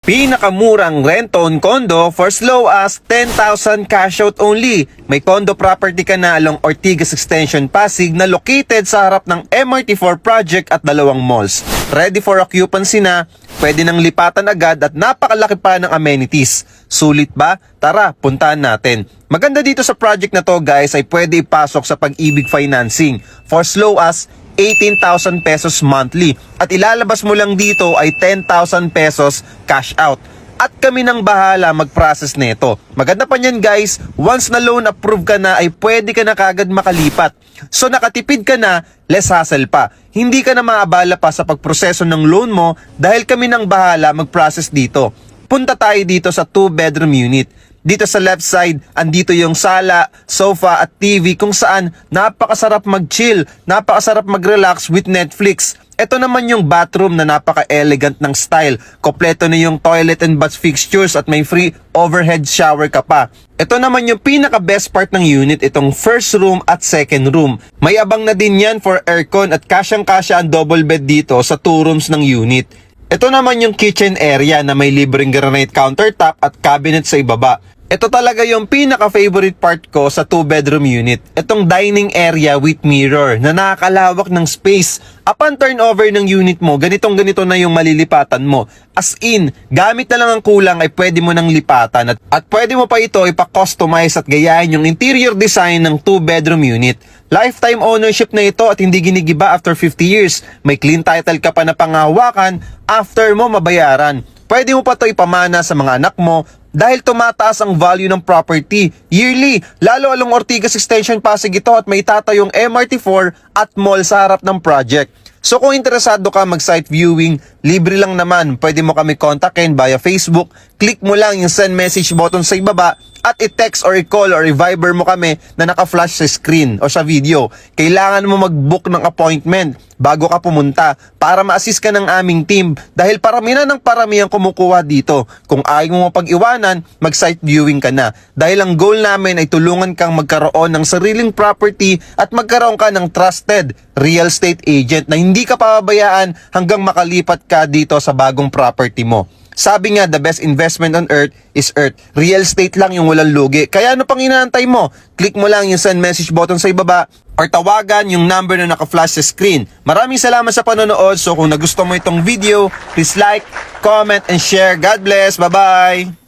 Pinakamurang rent-own condo for as low as 10,000 cash out only. May condo property ka na along Ortigas Extension, Pasig na located sa harap ng MRT4 project at dalawang malls. Ready for occupancy na, pwede nang lipatan agad at napakalaki pa ng amenities. Sulit ba? Tara, puntahan natin. Maganda dito sa project na to guys ay pwede ipasok sa Pag-ibig financing for as low as 18,000 pesos monthly at ilalabas mo lang dito ay 10,000 pesos cash out. At kami nang bahala mag-process nito. Maganda pa niyan guys, once na loan approve ka na ay pwede ka na kagad makalipat. So nakatipid ka na, less hassle pa. Hindi ka na maabala pa sa pagproseso ng loan mo dahil kami nang bahala mag-process dito. Punta tayo dito sa 2-bedroom unit. Dito sa left side, andito yung sala, sofa at TV kung saan napakasarap mag-chill, napakasarap mag-relax with Netflix. Ito naman yung bathroom na napaka-elegant ng style. Kompleto na yung toilet and bath fixtures at may free overhead shower ka pa. Ito naman yung pinaka-best part ng unit, itong first room at second room. May abang na din yan for aircon at kasyang-kasya ang double bed dito sa 2 rooms ng unit. Ito naman yung kitchen area na may libreng granite countertop at cabinet sa ibaba. Ito talaga yung pinaka-favorite part ko sa 2-bedroom unit. Itong dining area with mirror na nakakalawak ng space. Upon turnover ng unit mo, ganitong-ganito na yung malilipatan mo. As in, gamit na lang ang kulang ay pwede mo nang lipatan at pwede mo pa ito ipa-customize at gayahin yung interior design ng 2-bedroom unit. Lifetime ownership na ito at hindi ginigiba after 50 years. May clean title ka pa na panghawakan after mo mabayaran. Pwede mo pa ito ipamana sa mga anak mo dahil tumataas ang value ng property yearly, lalo along Ortigas Extension Pasig ito at may itatayong MRT4 at mall sa harap ng project. So kung interesado ka mag-site viewing, libre lang naman. Pwede mo kami kontakin via Facebook. Click mo lang yung send message button sa ibaba at i-text or i-call or i-viber mo kami na naka-flash sa screen o sa video. Kailangan mo mag-book ng appointment bago ka pumunta para ma-assist ka ng aming team dahil parami na ng parami ang kumukuha dito. Kung ayaw mo mapag-iwanan, mag-site viewing ka na. Dahil ang goal namin ay tulungan kang magkaroon ng sariling property at magkaroon ka ng trusted real estate agent na hindi ka pababayaan hanggang makalipat ka dito sa bagong property mo. Sabi nga, the best investment on earth is earth. Real estate lang yung walang lugi. Kaya ano pang inaantay mo? Click mo lang yung send message button sa ibaba or tawagan yung number na naka-flash sa screen. Maraming salamat sa panonood. So kung nagustuhan mo itong video, please like, comment, and share. God bless. Bye-bye!